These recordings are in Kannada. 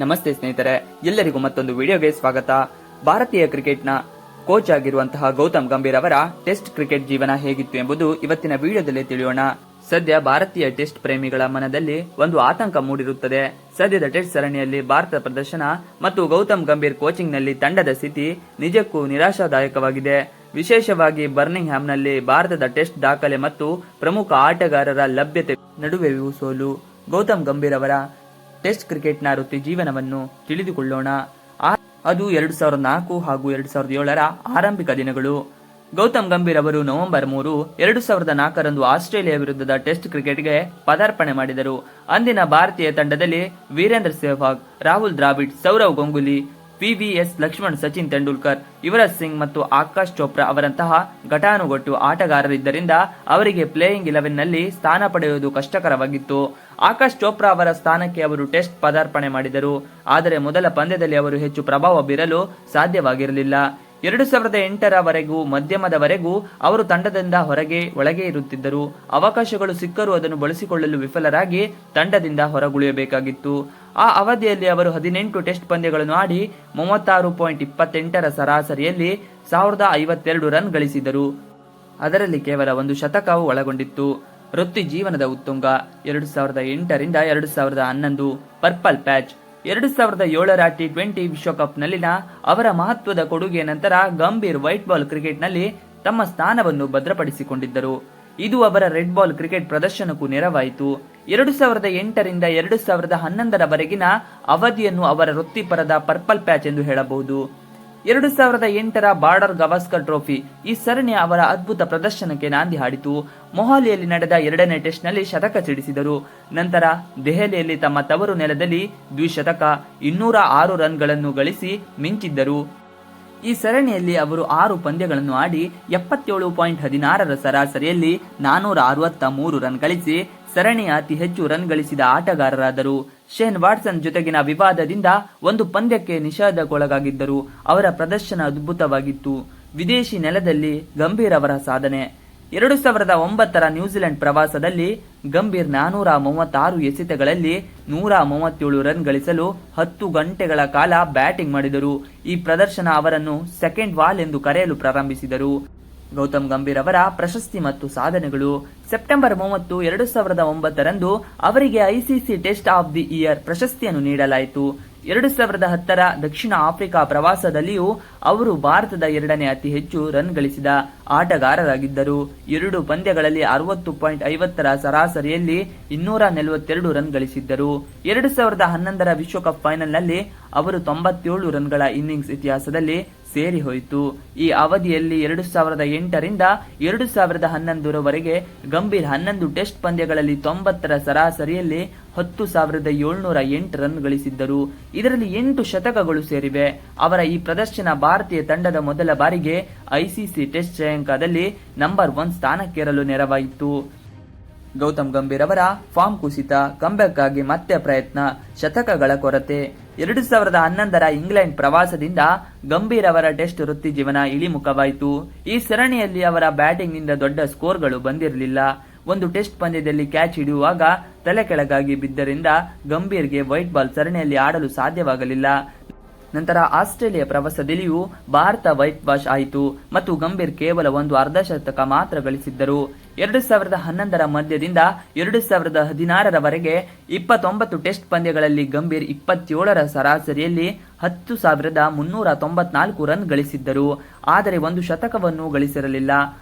ನಮಸ್ತೆ ಸ್ನೇಹಿತರೆ, ಎಲ್ಲರಿಗೂ ಮತ್ತೊಂದು ವಿಡಿಯೋಗೆ ಸ್ವಾಗತ. ಭಾರತೀಯ ಕ್ರಿಕೆಟ್ನ ಕೋಚ್ ಆಗಿರುವಂತಹ ಗೌತಮ್ ಗಂಭೀರ್ ಅವರ ಟೆಸ್ಟ್ ಕ್ರಿಕೆಟ್ ಜೀವನ ಹೇಗಿತ್ತು ಎಂಬುದು ಇವತ್ತಿನ ವಿಡಿಯೋದಲ್ಲಿ ತಿಳಿಯೋಣ. ಸದ್ಯ ಭಾರತೀಯ ಟೆಸ್ಟ್ ಪ್ರೇಮಿಗಳ ಮನದಲ್ಲಿ ಒಂದು ಆತಂಕ ಮೂಡಿರುತ್ತದೆ. ಸದ್ಯದ ಟೆಸ್ಟ್ ಸರಣಿಯಲ್ಲಿ ಭಾರತ ಪ್ರದರ್ಶನ ಮತ್ತು ಗೌತಮ್ ಗಂಭೀರ್ ಕೋಚಿಂಗ್ ನಲ್ಲಿ ತಂಡದ ಸ್ಥಿತಿ ನಿಜಕ್ಕೂ ನಿರಾಶಾದಾಯಕವಾಗಿದೆ. ವಿಶೇಷವಾಗಿ ಬರ್ಮಿಂಗ್ ಹ್ಯಾಮ್ನಲ್ಲಿ ಭಾರತದ ಟೆಸ್ಟ್ ದಾಖಲೆ ಮತ್ತು ಪ್ರಮುಖ ಆಟಗಾರರ ಲಭ್ಯತೆ ನಡುವೆಯೂ ಸೋಲು. ಗೌತಮ್ ಗಂಭೀರ್ ಅವರ ಟೆಸ್ಟ್ ಕ್ರಿಕೆಟ್ನ ವೃತ್ತಿ ಜೀವನವನ್ನು ತಿಳಿದುಕೊಳ್ಳೋಣ. ಅದು 2004 ಹಾಗೂ 2007ರ ಆರಂಭಿಕ ದಿನಗಳು. ಗೌತಮ್ ಗಂಭೀರ್ ಅವರು ನವೆಂಬರ್ 3, 2004ರಂದು ಆಸ್ಟ್ರೇಲಿಯಾ ವಿರುದ್ಧದ ಟೆಸ್ಟ್ ಕ್ರಿಕೆಟ್ಗೆ ಪದಾರ್ಪಣೆ ಮಾಡಿದರು. ಅಂದಿನ ಭಾರತೀಯ ತಂಡದಲ್ಲಿ ವೀರೇಂದ್ರ ಸೆಹ್ವಾಗ್, ರಾಹುಲ್ ದ್ರಾವಿಡ್, ಸೌರವ್ ಗಂಗೂಲಿ, VVS ಲಕ್ಷ್ಮಣ್, ಸಚಿನ್ ತೆಂಡೂಲ್ಕರ್, ಯುವರಾಜ್ ಸಿಂಗ್ ಮತ್ತು ಆಕಾಶ್ ಚೋಪ್ರಾ ಅವರಂತಹ ಘಟಾನುಘಟಿ ಆಟಗಾರರಿದ್ದರಿಂದ ಅವರಿಗೆ ಪ್ಲೇಯಿಂಗ್ 11ನಲ್ಲಿ ಸ್ಥಾನ ಪಡೆಯುವುದು ಕಷ್ಟಕರವಾಗಿತ್ತು. ಆಕಾಶ್ ಚೋಪ್ರಾ ಅವರ ಸ್ಥಾನಕ್ಕೆ ಅವರು ಟೆಸ್ಟ್ ಪದಾರ್ಪಣೆ ಮಾಡಿದರು. ಆದರೆ ಮೊದಲ ಪಂದ್ಯದಲ್ಲಿ ಅವರು ಹೆಚ್ಚು ಪ್ರಭಾವ ಬೀರಲು ಸಾಧ್ಯವಾಗಿರಲಿಲ್ಲ. 2008ರವರೆಗೂ ಮಧ್ಯಮದವರೆಗೂ ಅವರು ತಂಡದಿಂದ ಒಳಗೆ ಇರುತ್ತಿದ್ದರು. ಅವಕಾಶಗಳು ಸಿಕ್ಕರೂ ಅದನ್ನು ಬಳಸಿಕೊಳ್ಳಲು ವಿಫಲರಾಗಿ ತಂಡದಿಂದ ಹೊರಗುಳಿಯಬೇಕಾಗಿತ್ತು. ಆ ಅವಧಿಯಲ್ಲಿ ಅವರು 18 ಟೆಸ್ಟ್ ಪಂದ್ಯಗಳನ್ನು ಆಡಿ 36.28ರ ಸರಾಸರಿಯಲ್ಲಿ 1052 ರನ್ ಗಳಿಸಿದರು. ಅದರಲ್ಲಿ ಕೇವಲ ಒಂದು ಶತಕವು ಒಳಗೊಂಡಿತ್ತು. ವೃತ್ತಿ ಜೀವನದ ಉತ್ತುಂಗ 2008ರಿಂದ 2011 ಪರ್ಪಲ್ ಪ್ಯಾಚ್. 2007ರ T20 ವಿಶ್ವಕಪ್ನಲ್ಲಿನ ಅವರ ಮಹತ್ವದ ಕೊಡುಗೆ ನಂತರ ಗಂಭೀರ್ ವೈಟ್ ಬಾಲ್ ಕ್ರಿಕೆಟ್ನಲ್ಲಿ ತಮ್ಮ ಸ್ಥಾನವನ್ನು ಭದ್ರಪಡಿಸಿಕೊಂಡಿದ್ದರು. ಇದು ಅವರ ರೆಡ್ ಬಾಲ್ ಕ್ರಿಕೆಟ್ ಪ್ರದರ್ಶನಕ್ಕೂ ನೆರವಾಯಿತು. 2008ರಿಂದ 2011ರವರೆಗಿನ ಅವಧಿಯನ್ನು ಅವರ ವೃತ್ತಿಪರದ ಪರ್ಪಲ್ ಪ್ಯಾಚ್ ಎಂದು ಹೇಳಬಹುದು. 2008ರ ಬಾರ್ಡರ್ ಗವಾಸ್ಕರ್ ಟ್ರೋಫಿ ಈ ಸರಣಿಯ ಅವರ ಅದ್ಭುತ ಪ್ರದರ್ಶನಕ್ಕೆ ನಾಂದಿ ಹಾಡಿತು. ಮೊಹಾಲಿಯಲ್ಲಿ ನಡೆದ 2ನೇ ಟೆಸ್ಟ್ನಲ್ಲಿ ಶತಕ ಸಿಡಿಸಿದರು. ನಂತರ ದೆಹಲಿಯಲ್ಲಿ ತಮ್ಮ ತವರು ನೆಲದಲ್ಲಿ ದ್ವಿಶತಕ 206 ರನ್ಗಳನ್ನು ಗಳಿಸಿ ಮಿಂಚಿದ್ದರು. ಈ ಸರಣಿಯಲ್ಲಿ ಅವರು 6 ಪಂದ್ಯಗಳನ್ನು ಆಡಿ 77.16ರ ಸರಾಸರಿಯಲ್ಲಿ 463 ರನ್ ಗಳಿಸಿ ಸರಣಿಯ ಅತಿ ಹೆಚ್ಚು ರನ್ ಗಳಿಸಿದ ಆಟಗಾರರಾದರು. ಶೇನ್ ವಾಟ್ಸನ್ ಜೊತೆಗಿನ ವಿವಾದದಿಂದ ಒಂದು ಪಂದ್ಯಕ್ಕೆ ನಿಷೇಧಕ್ಕೊಳಗಾಗಿದ್ದರು. ಅವರ ಪ್ರದರ್ಶನ ಅದ್ಭುತವಾಗಿತ್ತು. ವಿದೇಶಿ ನೆಲದಲ್ಲಿ ಗಂಭೀರ್ ಅವರ ಸಾಧನೆ. 2009ರ ನ್ಯೂಜಿಲೆಂಡ್ ಪ್ರವಾಸದಲ್ಲಿ ಗಂಭೀರ್ 436 ಎಸೆತಗಳಲ್ಲಿ 137 ರನ್ ಗಳಿಸಲು 10 ಗಂಟೆಗಳ ಕಾಲ ಬ್ಯಾಟಿಂಗ್ ಮಾಡಿದರು. ಈ ಪ್ರದರ್ಶನ ಅವರನ್ನು ಸೆಕೆಂಡ್ ವಾಲ್ ಎಂದು ಕರೆಯಲು ಪ್ರಾರಂಭಿಸಿದರು. ಗೌತಮ್ ಗಂಭೀರ್ ಅವರ ಪ್ರಶಸ್ತಿ ಮತ್ತು ಸಾಧನೆಗಳು. ಸೆಪ್ಟೆಂಬರ್ 30, 2009ರಂದು ಅವರಿಗೆ ICC test of the year ಪ್ರಶಸ್ತಿಯನ್ನು ನೀಡಲಾಯಿತು. 2010ರ ದಕ್ಷಿಣ ಆಫ್ರಿಕಾ ಪ್ರವಾಸದಲ್ಲಿಯೂ ಅವರು ಭಾರತದ 2ನೇ ಅತಿ ಹೆಚ್ಚು ರನ್ ಗಳಿಸಿದ ಆಟಗಾರರಾಗಿದ್ದರು. 2 ಪಂದ್ಯಗಳಲ್ಲಿ 60.50ರ ಸರಾಸರಿಯಲ್ಲಿ 242 ರನ್ ಗಳಿಸಿದ್ದರು. 2011ರ ವಿಶ್ವಕಪ್ ಫೈನಲ್ನಲ್ಲಿ ಅವರು 97 ರನ್ಗಳ ಇನ್ನಿಂಗ್ಸ್ ಇತಿಹಾಸದಲ್ಲಿ ಸೇರಿ ಹೋಯಿತು. ಈ ಅವಧಿಯಲ್ಲಿ 2008ರಿಂದ 2011ರವರೆಗೆ ಗಂಭೀರ್ 11 ಟೆಸ್ಟ್ ಪಂದ್ಯಗಳಲ್ಲಿ 90ರ ಸರಾಸರಿಯಲ್ಲಿ 10,708 ರನ್ ಗಳಿಸಿದ್ದರು. ಇದರಲ್ಲಿ 8 ಶತಕಗಳು ಸೇರಿವೆ. ಅವರ ಈ ಪ್ರದರ್ಶನ ಭಾರತೀಯ ತಂಡದ ಮೊದಲ ಬಾರಿಗೆ ICC ಟೆಸ್ಟ್ ಶ್ರೇಯಾಂಕದಲ್ಲಿ ನಂಬರ್ 1 ಸ್ಥಾನಕ್ಕೇರಲು ನೆರವಾಯಿತು. ಗೌತಮ್ ಗಂಭೀರ್ ಅವರ ಫಾರ್ಮ್ ಕುಸಿತ, ಕಂಬ್ಯಾಕ್ ಆಗಿ ಮತ್ತೆ ಪ್ರಯತ್ನ, ಶತಕಗಳ ಕೊರತೆ. 2011ರ ಇಂಗ್ಲೆಂಡ್ ಪ್ರವಾಸದಿಂದ ಗಂಭೀರ್ ಅವರ ಟೆಸ್ಟ್ ವೃತ್ತಿ ಜೀವನ ಇಳಿಮುಖವಾಯಿತು. ಈ ಸರಣಿಯಲ್ಲಿ ಅವರ ಬ್ಯಾಟಿಂಗ್ ನಿಂದ ದೊಡ್ಡ ಸ್ಕೋರ್ಗಳು ಬಂದಿರಲಿಲ್ಲ. ಒಂದು ಟೆಸ್ಟ್ ಪಂದ್ಯದಲ್ಲಿ ಕ್ಯಾಚ್ ಹಿಡಿಯುವಾಗ ತಲೆ ಕೆಳಗಾಗಿ ಬಿದ್ದರಿಂದ ಗಂಭೀರ್ಗೆ ವೈಟ್ ಬಾಲ್ ಸರಣಿಯಲ್ಲಿ ಆಡಲು ಸಾಧ್ಯವಾಗಲಿಲ್ಲ. ನಂತರ ಆಸ್ಟ್ರೇಲಿಯಾ ಪ್ರವಾಸದಲ್ಲಿಯೂ ಭಾರತ ವೈಟ್ ವಾಶ್ ಆಯಿತು ಮತ್ತು ಗಂಭೀರ್ ಕೇವಲ ಒಂದು ಅರ್ಧ ಶತಕ ಮಾತ್ರ ಗಳಿಸಿದ್ದರು. 2011ರ ಮಧ್ಯದಿಂದ 2016ರವರೆಗೆ 29 ಟೆಸ್ಟ್ ಪಂದ್ಯಗಳಲ್ಲಿ ಗಂಭೀರ್ 27ರ ಸರಾಸರಿಯಲ್ಲಿ 10,394 ರನ್ ಗಳಿಸಿದ್ದರು. ಆದರೆ ಒಂದು ಶತಕವನ್ನು ಗಳಿಸಿರಲಿಲ್ಲ.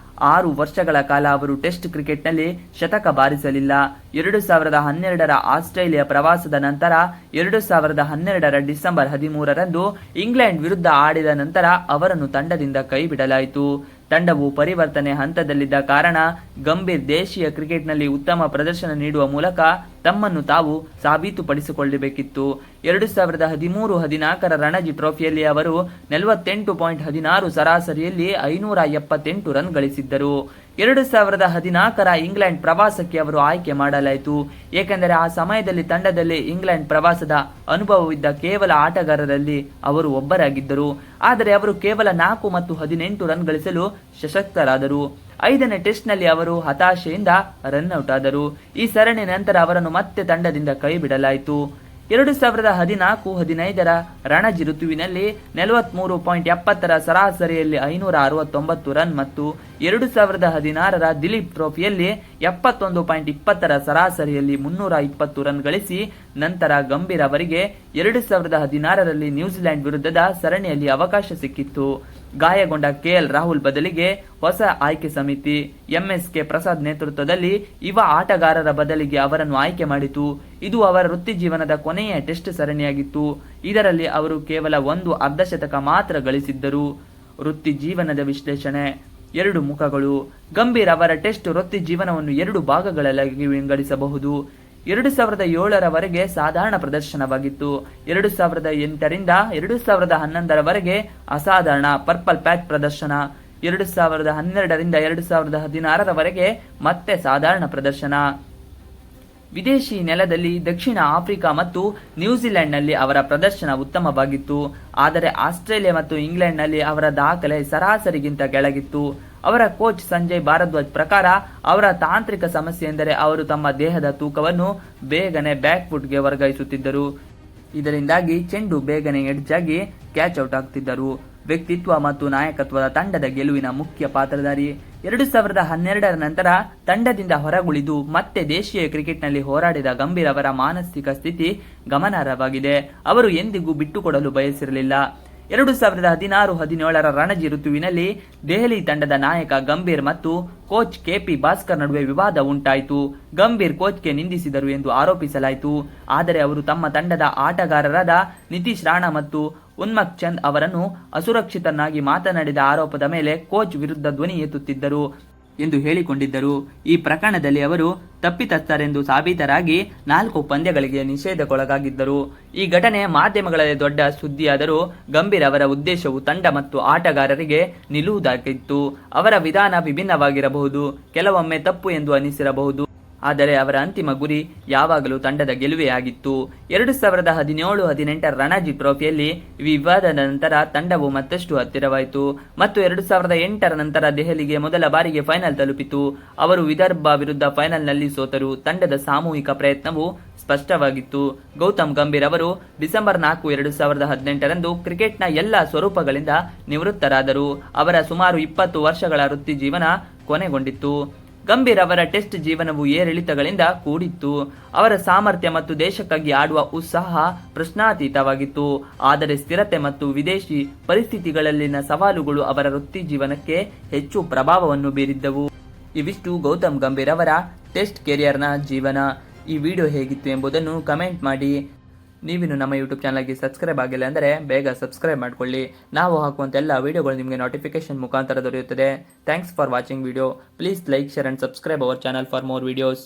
6 ವರ್ಷಗಳ ಕಾಲ ಅವರು ಟೆಸ್ಟ್ ಕ್ರಿಕೆಟ್ನಲ್ಲಿ ಶತಕ ಬಾರಿಸಲಿಲ್ಲ. 2012ರ ಆಸ್ಟ್ರೇಲಿಯಾ ಪ್ರವಾಸದ ನಂತರ 2012ರ ಡಿಸೆಂಬರ್ 13ರಂದು ಇಂಗ್ಲೆಂಡ್ ವಿರುದ್ಧ ಆಡಿದ ನಂತರ ಅವರನ್ನು ತಂಡದಿಂದ ಕೈಬಿಡಲಾಯಿತು. ತಂಡವು ಪರಿವರ್ತನೆ ಹಂತದಲ್ಲಿದ್ದ ಕಾರಣ ಗಂಭೀರ್ ದೇಶೀಯ ಕ್ರಿಕೆಟ್ನಲ್ಲಿ ಉತ್ತಮ ಪ್ರದರ್ಶನ ನೀಡುವ ಮೂಲಕ ತಮ್ಮನ್ನು ತಾವು ಸಾಬೀತುಪಡಿಸಿಕೊಳ್ಳಬೇಕಿತ್ತು. 2013-14ರ ರಣಜಿ ಟ್ರೋಫಿಯಲ್ಲಿ ಅವರು 48.16 ಸರಾಸರಿಯಲ್ಲಿ 578 ರನ್ ಗಳಿಸಿದ್ದರು. 2014ರ ಇಂಗ್ಲೆಂಡ್ ಪ್ರವಾಸಕ್ಕೆ ಅವರು ಆಯ್ಕೆ ಮಾಡಲಾಯಿತು, ಏಕೆಂದರೆ ಆ ಸಮಯದಲ್ಲಿ ತಂಡದಲ್ಲಿ ಇಂಗ್ಲೆಂಡ್ ಪ್ರವಾಸದ ಅನುಭವವಿದ್ದ ಕೇವಲ ಆಟಗಾರರಲ್ಲಿ ಅವರು ಒಬ್ಬರಾಗಿದ್ದರು. ಆದರೆ ಅವರು ಕೇವಲ 4 ಮತ್ತು 18 ರನ್ ಗಳಿಸಲು ಸಶಕ್ತರಾದರು. 5ನೇ ಟೆಸ್ಟ್ನಲ್ಲಿ ಅವರು ಹತಾಶೆಯಿಂದ ರನ್ಔಟ್ ಆದರು. ಈ ಸರಣಿ ನಂತರ ಅವರನ್ನು ಮತ್ತೆ ತಂಡದಿಂದ ಕೈಬಿಡಲಾಯಿತು. 2014-15 ರಣಜಿ ಋತುವಿನಲ್ಲಿ 43.70 ಸರಾಸರಿಯಲ್ಲಿ 569 ರನ್ ಮತ್ತು 2016 ದಿಲೀಪ್ ಟ್ರೋಫಿಯಲ್ಲಿ 71.20 ಸರಾಸರಿಯಲ್ಲಿ 320 ರನ್ ಗಳಿಸಿ ನಂತರ ಗಂಭೀರ್ ಅವರಿಗೆ 2016 ನ್ಯೂಜಿಲೆಂಡ್ ವಿರುದ್ಧದ ಸರಣಿಯಲ್ಲಿ ಅವಕಾಶ ಸಿಕ್ಕಿತ್ತು. ಗಾಯಗೊಂಡ ಕೆಎಲ್ ರಾಹುಲ್ ಬದಲಿಗೆ ಹೊಸ ಆಯ್ಕೆ ಸಮಿತಿ ಎಂಎಸ್ಕೆ ಪ್ರಸಾದ್ ನೇತೃತ್ವದಲ್ಲಿ ಯುವ ಆಟಗಾರರ ಬದಲಿಗೆ ಅವರನ್ನು ಆಯ್ಕೆ ಮಾಡಿತು. ಇದು ಅವರ ವೃತ್ತಿಜೀವನದ ಕೊನೆಯ ಟೆಸ್ಟ್ ಸರಣಿಯಾಗಿತ್ತು. ಇದರಲ್ಲಿ ಅವರು ಕೇವಲ 1 ಅರ್ಧಶತಕ ಮಾತ್ರ ಗಳಿಸಿದ್ದರು. ವೃತ್ತಿ ಜೀವನದ ವಿಶ್ಲೇಷಣೆ. 2 ಮುಖಗಳು. ಗಂಭೀರ್ ಅವರ ಟೆಸ್ಟ್ ವೃತ್ತಿ ಜೀವನವನ್ನು 2 ಭಾಗಗಳಾಗಿ ವಿಂಗಡಿಸಬಹುದು. 2007 ಸಾಧಾರಣ ಪ್ರದರ್ಶನವಾಗಿತ್ತು. 2008 2011 ಅಸಾಧಾರಣ ಪರ್ಪಲ್ ಪ್ಯಾಚ್ ಪ್ರದರ್ಶನ. 2012 2016 ಮತ್ತೆ ಸಾಧಾರಣ ಪ್ರದರ್ಶನ. ವಿದೇಶಿ ನೆಲದಲ್ಲಿ ದಕ್ಷಿಣ ಆಫ್ರಿಕಾ ಮತ್ತು ನ್ಯೂಜಿಲೆಂಡ್ನಲ್ಲಿ ಅವರ ಪ್ರದರ್ಶನ ಉತ್ತಮವಾಗಿತ್ತು. ಆದರೆ ಆಸ್ಟ್ರೇಲಿಯಾ ಮತ್ತು ಇಂಗ್ಲೆಂಡ್ನಲ್ಲಿ ಅವರ ದಾಖಲೆ ಸರಾಸರಿಗಿಂತ ಕೆಳಗಿತ್ತು. ಅವರ ಕೋಚ್ ಸಂಜಯ್ ಭಾರದ್ವಾಜ್ ಪ್ರಕಾರ ಅವರ ತಾಂತ್ರಿಕ ಸಮಸ್ಯೆ ಎಂದರೆ ಅವರು ತಮ್ಮ ದೇಹದ ತೂಕವನ್ನು ಬೇಗನೆ ಬ್ಯಾಕ್ಫುಟ್ಗೆ ವರ್ಗಾಯಿಸುತ್ತಿದ್ದರು. ಇದರಿಂದಾಗಿ ಚೆಂಡು ಬೇಗನೆ ಎಡ್ಜಾಗಿ ಕ್ಯಾಚ್ ಔಟ್ ಆಗ್ತಿದ್ದರು. ವ್ಯಕ್ತಿತ್ವ ಮತ್ತು ನಾಯಕತ್ವದ ತಂಡದ ಗೆಲುವಿನ ಮುಖ್ಯ ಪಾತ್ರಧಾರಿ. 2012 ನಂತರ ತಂಡದಿಂದ ಹೊರಗುಳಿದು ಮತ್ತೆ ದೇಶೀಯ ಕ್ರಿಕೆಟ್ನಲ್ಲಿ ಹೋರಾಡಿದ ಗಂಭೀರ್ ಅವರ ಮಾನಸಿಕ ಸ್ಥಿತಿ ಗಮನಾರ್ಹವಾಗಿದೆ. ಅವರು ಎಂದಿಗೂ ಬಿಟ್ಟುಕೊಡಲು ಬಯಸಿರಲಿಲ್ಲ. 2016-17 ರಣಜಿ ಋತುವಿನಲ್ಲಿ ದೆಹಲಿ ತಂಡದ ನಾಯಕ ಗಂಭೀರ್ ಮತ್ತು ಕೋಚ್ ಕೆಪಿ ಭಾಸ್ಕರ್ ನಡುವೆ ವಿವಾದ ಉಂಟಾಯಿತು. ಗಂಭೀರ್ ಕೋಚ್ಗೆ ನಿಂದಿಸಿದರು ಎಂದು ಆರೋಪಿಸಲಾಯಿತು. ಆದರೆ ಅವರು ತಮ್ಮ ತಂಡದ ಆಟಗಾರರಾದ ನಿತೀಶ್ ರಾಣಾ ಮತ್ತು ಉನ್ಮಕ್ ಚಂದ್ ಅವರನ್ನು ಅಸುರಕ್ಷಿತನಾಗಿ ಮಾತನಾಡಿದ ಆರೋಪದ ಮೇಲೆ ಕೋಚ್ ವಿರುದ್ಧ ಧ್ವನಿ ಎತ್ತುತ್ತಿದ್ದರು ಎಂದು ಹೇಳಿಕೊಂಡಿದ್ದರು. ಈ ಪ್ರಕರಣದಲ್ಲಿ ಅವರು ತಪ್ಪಿತಸ್ಥರೆಂದು ಸಾಬೀತರಾಗಿ 4 ಪಂದ್ಯಗಳಿಗೆ ನಿಷೇಧಕ್ಕೊಳಗಾಗಿದ್ದರು. ಈ ಘಟನೆ ಮಾಧ್ಯಮಗಳಲ್ಲಿ ದೊಡ್ಡ ಸುದ್ದಿಯಾದರೂ ಗಂಭೀರ್ ಅವರ ಉದ್ದೇಶವು ತಂಡ ಮತ್ತು ಆಟಗಾರರಿಗೆ ನಿಲ್ಲುವುದಾಗಿತ್ತು. ಅವರ ವಿಧಾನ ವಿಭಿನ್ನವಾಗಿರಬಹುದು, ಕೆಲವೊಮ್ಮೆ ತಪ್ಪು ಎಂದು ಅನಿಸಿರಬಹುದು, ಆದರೆ ಅವರ ಅಂತಿಮ ಗುರಿ ಯಾವಾಗಲೂ ತಂಡದ ಗೆಲುವೇ ಆಗಿತ್ತು. 2017-18 ರಣಜಿ ಟ್ರೋಫಿಯಲ್ಲಿ ವಿವಾದದ ನಂತರ ತಂಡವು ಮತ್ತಷ್ಟು ಹತ್ತಿರವಾಯಿತು ಮತ್ತು 2008 ನಂತರ ದೆಹಲಿಗೆ ಮೊದಲ ಬಾರಿಗೆ ಫೈನಲ್ ತಲುಪಿತು. ಅವರು ವಿದರ್ಭ ವಿರುದ್ಧ ಫೈನಲ್ನಲ್ಲಿ ಸೋತರು. ತಂಡದ ಸಾಮೂಹಿಕ ಪ್ರಯತ್ನವು ಸ್ಪಷ್ಟವಾಗಿತ್ತು. ಗೌತಮ್ ಗಂಭೀರ್ ಅವರು ಡಿಸೆಂಬರ್ 4, 2018 ಕ್ರಿಕೆಟ್ನ ಎಲ್ಲ ಸ್ವರೂಪಗಳಿಂದ ನಿವೃತ್ತರಾದರು. ಅವರ ಸುಮಾರು 20 ವರ್ಷಗಳ ವೃತ್ತಿ ಜೀವನ ಕೊನೆಗೊಂಡಿತ್ತು. ಗಂಭೀರ್ ಅವರ ಟೆಸ್ಟ್ ಜೀವನವು ಏರಿಳಿತಗಳಿಂದ ಕೂಡಿತ್ತು. ಅವರ ಸಾಮರ್ಥ್ಯ ಮತ್ತು ದೇಶಕ್ಕಾಗಿ ಆಡುವ ಉತ್ಸಾಹ ಪ್ರಶ್ನಾತೀತವಾಗಿತ್ತು. ಆದರೆ ಸ್ಥಿರತೆ ಮತ್ತು ವಿದೇಶಿ ಪರಿಸ್ಥಿತಿಗಳಲ್ಲಿನ ಸವಾಲುಗಳು ಅವರ ವೃತ್ತಿ ಜೀವನಕ್ಕೆ ಹೆಚ್ಚು ಪ್ರಭಾವವನ್ನು ಬೀರಿದ್ದವು. ಇವಿಷ್ಟು ಗೌತಮ್ ಗಂಭೀರ್ ಅವರ ಟೆಸ್ಟ್ ಕೆರಿಯರ್ನ ಜೀವನ. ಈ ವಿಡಿಯೋ ಹೇಗಿತ್ತು ಎಂಬುದನ್ನು ಕಮೆಂಟ್ ಮಾಡಿ. ನೀವಿನ್ನು ನಮ್ಮ ಯೂಟ್ಯೂಬ್ ಚಾನಲ್ಗೆ ಸಬ್ಸ್ಕ್ರೈಬ್ ಆಗಿಲ್ಲ ಅಂದರೆ ಬೇಗ ಸಬ್ಸ್ಕ್ರೈಬ್ ಮಾಡ್ಕೊಳ್ಳಿ. ನಾವು ಹಾಕುವಂಥ ಎಲ್ಲ ವಿಡಿಯೋಗಳು ನಿಮಗೆ ನೋಟಿಫಿಕೇಶನ್ ಮುಖಾಂತರ ದೊರೆಯುತ್ತದೆ. Thanks for watching video. Please like, share and subscribe our channel for more videos.